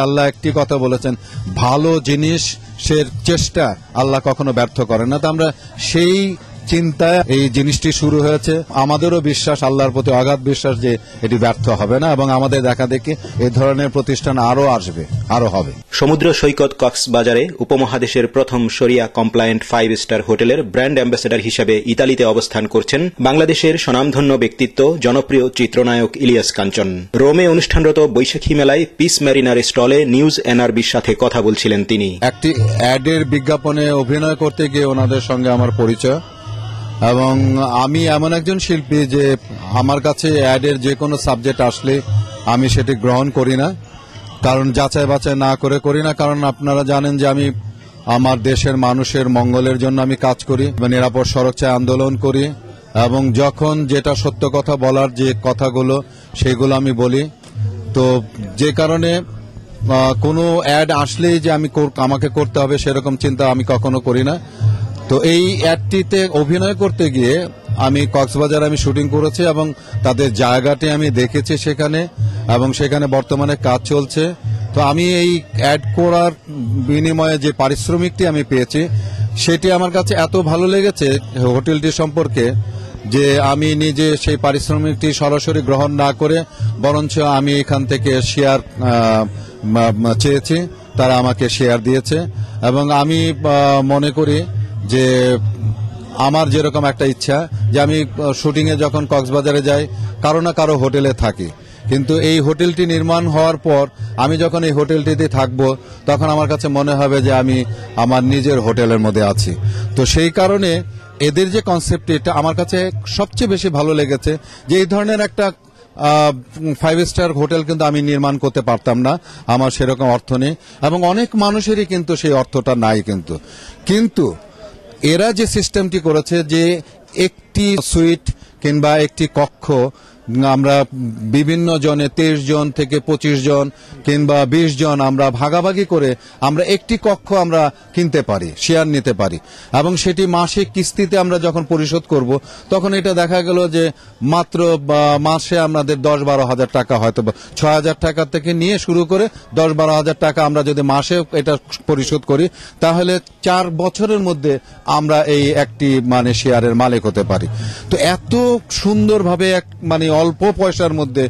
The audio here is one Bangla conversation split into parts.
আল্লাহ একটি কথা বলেছেন, ভালো জিনিসের চেষ্টা আল্লাহ কখনো ব্যর্থ করেন না। তো আমরা সেই চিন্তায় এই জিনিসটি শুরু হয়েছে। আমাদেরও বিশ্বাস, আল্লাহর প্রতি অগাধ বিশ্বাস যে এটি ব্যর্থ হবে না এবং আমাদের দেখা দেখি এই ধরনের প্রতিষ্ঠান আরো আসবে, আরো হবে। সমুদ্র সৈকত কক্সবাজারে উপমহাদেশের প্রথম শরিয়া কমপ্লায়েন্ট 5 স্টার হোটেলের ব্র্যান্ড অ্যাম্বাসেডর হিসেবে ইতালিতে অবস্থান করছেন বাংলাদেশের স্বনামধন্য ব্যক্তিত্ব জনপ্রিয় চিত্রনায়ক ইলিয়াস কাঞ্চন। রোমে অনুষ্ঠানরত বৈশাখী মেলায় পিস ম্যারিনার স্টলে নিউজ এনআরবির সাথে কথা বলছিলেন তিনি। একটি অ্যাডের বিজ্ঞাপনে অভিনয় করতে গিয়ে ওনাদের সঙ্গে আমার পরিচয়, এবং আমি এমন একজন শিল্পী যে আমার কাছে অ্যাডের যে কোনো সাবজেক্ট আসলে আমি সেটি গ্রহণ করি না, কারণ যাচাই বাছাই না করে করি না। কারণ আপনারা জানেন যে আমি আমার দেশের মানুষের মঙ্গলের জন্য আমি কাজ করি, নিরাপদ সড়ক চাই আন্দোলন করি, এবং যখন যেটা সত্য কথা বলার যে কথাগুলো সেগুলো আমি বলি। তো যে কারণে কোনো অ্যাড আসলেই যে আমাকে করতে হবে সেরকম চিন্তা আমি কখনো করি না। তো এই অ্যাডটিতে অভিনয় করতে গিয়ে আমি কক্সবাজার আমি শুটিং করেছি এবং তাদের জায়গাটি আমি দেখেছি সেখানে, এবং সেখানে বর্তমানে কাজ চলছে। তো আমি এই অ্যাড করার বিনিময়ে যে পারিশ্রমিকটি আমি পেয়েছি সেটি আমার কাছে এত ভালো লেগেছে হোটেলটি সম্পর্কে যে আমি নিজে সেই পারিশ্রমিকটি সরাসরি গ্রহণ না করে বরঞ্চ আমি এখান থেকে শেয়ার চেয়েছি, তারা আমাকে শেয়ার দিয়েছে। এবং আমি মনে করি যে আমার যেরকম একটা ইচ্ছা যে আমি শুটিংয়ে যখন কক্সবাজারে যাই কারো না কারো হোটেলে থাকি, কিন্তু এই হোটেলটি নির্মাণ হওয়ার পর আমি যখন এই হোটেলটিতে থাকব তখন আমার কাছে মনে হবে যে আমি আমার নিজের হোটেলের মধ্যে আছি। তো সেই কারণে এদের যে কনসেপ্ট এটা আমার কাছে সবচেয়ে বেশি ভালো লেগেছে যে এই ধরনের একটা 5 স্টার হোটেল কিন্তু আমি নির্মাণ করতে পারতাম না, আমার সেরকম অর্থ নেই এবং অনেক মানুষেরই কিন্তু সেই অর্থটা নাই। কিন্তু এরা যে সিস্টেমটি করেছে যে একটি সুইট কিংবা একটি কক্ষ আমরা বিভিন্ন জনে 23 জন থেকে 25 জন কিংবা 20 জন আমরা ভাগাভাগি করে আমরা একটি কক্ষ আমরা কিনতে পারি, শেয়ার নিতে পারি, এবং সেটি মাসিক কিস্তিতে আমরা যখন পরিশোধ করব তখন এটা দেখা গেল যে মাত্র মাসে আমাদের 10-12 হাজার টাকা, হয়তো 6,000 টাকা থেকে নিয়ে শুরু করে 10-12 হাজার টাকা আমরা যদি মাসে এটা পরিশোধ করি তাহলে 4 বছরের মধ্যে আমরা এই একটি শেয়ারের মালিক হতে পারি। তো এত সুন্দরভাবে অল্প পয়সার মধ্যে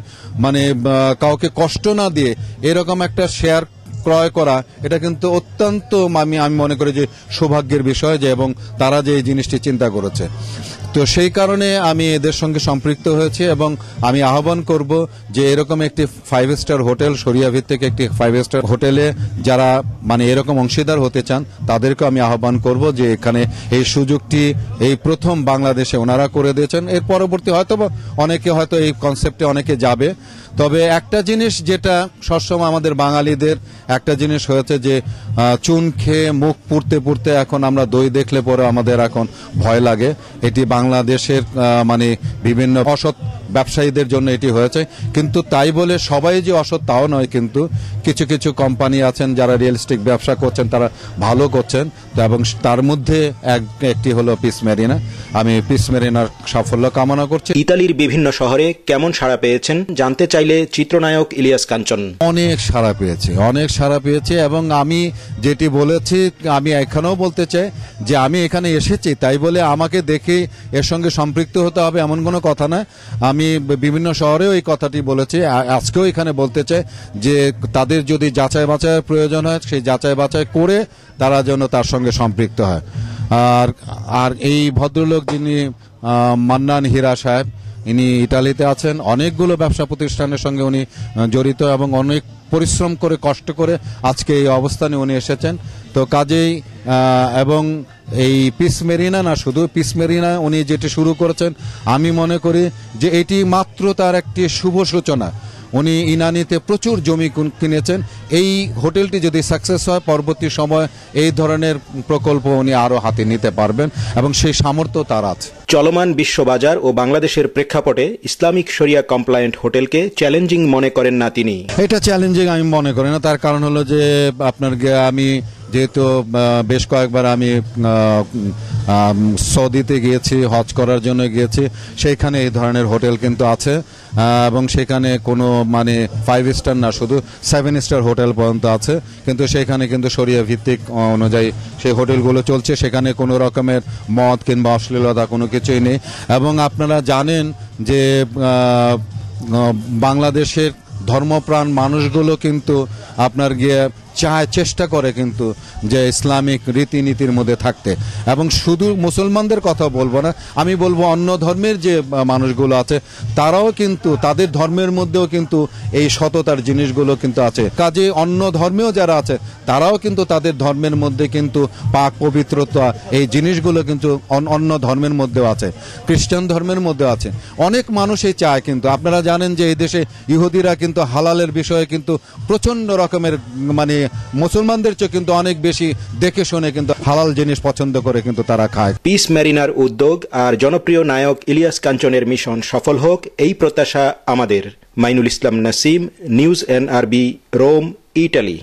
কাউকে কষ্ট না দিয়ে এরকম একটা শেয়ার ক্রয় করা, এটা কিন্তু অত্যন্ত আমি মনে করি যে সৌভাগ্যের বিষয় যে, এবং তারা যে এই জিনিসটি চিন্তা করেছে। তো সেই কারণে আমি এদের সঙ্গে সম্পৃক্ত হয়েছি এবং আমি আহ্বান করব যে এরকম একটি 5 স্টার হোটেল, শরিয়া ভিত্তিক একটি 5 স্টার হোটেলে যারা এরকম অংশীদার হতে চান তাদেরকে আমি আহ্বান করব যে এখানে এই সুযোগটি এই প্রথম বাংলাদেশে ওনারা করে দিয়েছেন। এর পরবর্তী হয়তো এই কনসেপ্টে অনেকে যাবে। তবে একটা জিনিস যেটা সবসময় আমাদের বাঙালিদের একটা জিনিস হয়েছে যে চুন খেয়ে মুখ পুড়তে পুড়তে এখন আমরা দই দেখলে পরে আমাদের এখন ভয় লাগে। এটি বাংলাদেশের বিভিন্ন অসৎ ব্যবসায়ীদের জন্য এটি হয়েছে, কিন্তু তাই বলে সবাই যে অসৎ তাও নয়। কিন্তু কিছু কিছু কোম্পানি আছেন যারা রিয়েলিস্টিক ব্যবসা করছেন, তারা ভালো করছেন। এবং তার মধ্যে একটি হলো পিস মেরিনা। আমি পিস মেরিনার সাফল্য কামনা করছি। ইতালির বিভিন্ন শহরে কেমন সাড়া পেয়েছেন জানতে চাইলে চিত্রনায়ক ইলিয়াস কাঞ্চন অনেক সাড়া পেয়েছে এবং আমি যেটি বলেছি আমি এখানেও বলতে চাই যে আমি এখানে এসেছি তাই বলে আমাকে দেখে এর সঙ্গে সম্পৃক্ত হতে হবে এমন কোনো কথা না। আমি বিভিন্ন শহরেও এই কথাটি বলেছি, আজকেও এখানে বলতে চাই যে তাদের যদি যাচাই বাছাইয়ের প্রয়োজন হয় সেই যাচাই বাছাই করে তারা যেন তার সঙ্গে সম্পৃক্ত হয়। আর এই ভদ্রলোক যিনি মান্নান হীরা সাহেব, ইনি ইতালিতে আছেন, অনেকগুলো ব্যবসা প্রতিষ্ঠানের সঙ্গে উনি জড়িত এবং অনেক পরিশ্রম করে কষ্ট করে আজকে এই অবস্থানে উনি এসেছেন। তো কাজেই এবং এই পিস মেরিনা না, শুধু পিস মেরিনা উনি যেটি শুরু করেছেন আমি মনে করি যে এটি মাত্র তার একটি শুভ সূচনা। উনি ইনানিতে প্রচুর জমি কিনেছেন। এই হোটেলটি যদি সাকসেস হয় পরবর্তী সময় এই ধরনের প্রকল্প উনি আরো হাতে নিতে পারবেন এবং সেই সামর্থ্য তার আছে। চলমান বিশ্ববাজার ও বাংলাদেশের প্রেক্ষাপটে ইসলামিক শরিয়া কমপ্লায়েন্ট হোটেলকে চ্যালেঞ্জিং মনে করেন না তিনি। এটা চ্যালেঞ্জিং আমি মনে করি না। তার কারণ হলো যে আমি যেহেতু বেশ কয়েকবার আমি সৌদিতে গিয়েছি, হজ করার জন্য গিয়েছি, সেইখানে এই ধরনের হোটেল কিন্তু আছে এবং সেখানে কোনো মানে 5 স্টার না, শুধু 7 স্টার হোটেল পর্যন্ত আছে, কিন্তু সেখানে কিন্তু শরিয়া ভিত্তিক অনুযায়ী সেই হোটেলগুলো চলছে। সেখানে কোনো রকমের মদ কিংবা অশ্লীলতা কোনো কিছুই নেই। এবং আপনারা জানেন যে বাংলাদেশের ধর্মপ্রাণ মানুষগুলো কিন্তু আপনার গিয়ে চেষ্টা করে কিন্তু যে ইসলামিক রীতিনীতির মধ্যে থাকতে। এবং শুধু মুসলমানদের কথা বলবো না, আমি বলবো অন্য ধর্মের যে মানুষগুলো আছে তারাও কিন্তু তাদের ধর্মের মধ্যেও কিন্তু এই সততার জিনিসগুলো কিন্তু আছে। কাজে অন্য ধর্মেও যারা আছে তারাও কিন্তু তাদের ধর্মের মধ্যে কিন্তু পাক পবিত্রতা এই জিনিসগুলো কিন্তু অন্য ধর্মের মধ্যেও আছে, খ্রিস্টান ধর্মের মধ্যেও আছে। অনেক মানুষই চায়, কিন্তু আপনারা জানেন যে এই দেশে ইহুদিরা কিন্তু হালালের বিষয়ে কিন্তু প্রচন্ড রকমের মানে মুসলমানদের চেয়ে কিন্তু অনেক বেশি দেখে শুনে কিন্তু হালাল জিনিস পছন্দ করে কিন্তু তারা খায়। পিস মেরিনার উদ্যোগ আর জনপ্রিয় নায়ক ইলিয়াস কাঞ্চনের মিশন সফল হোক, এই প্রত্যাশা আমাদের। Mainul Islam Nasim, news NRB, Rome, Italy.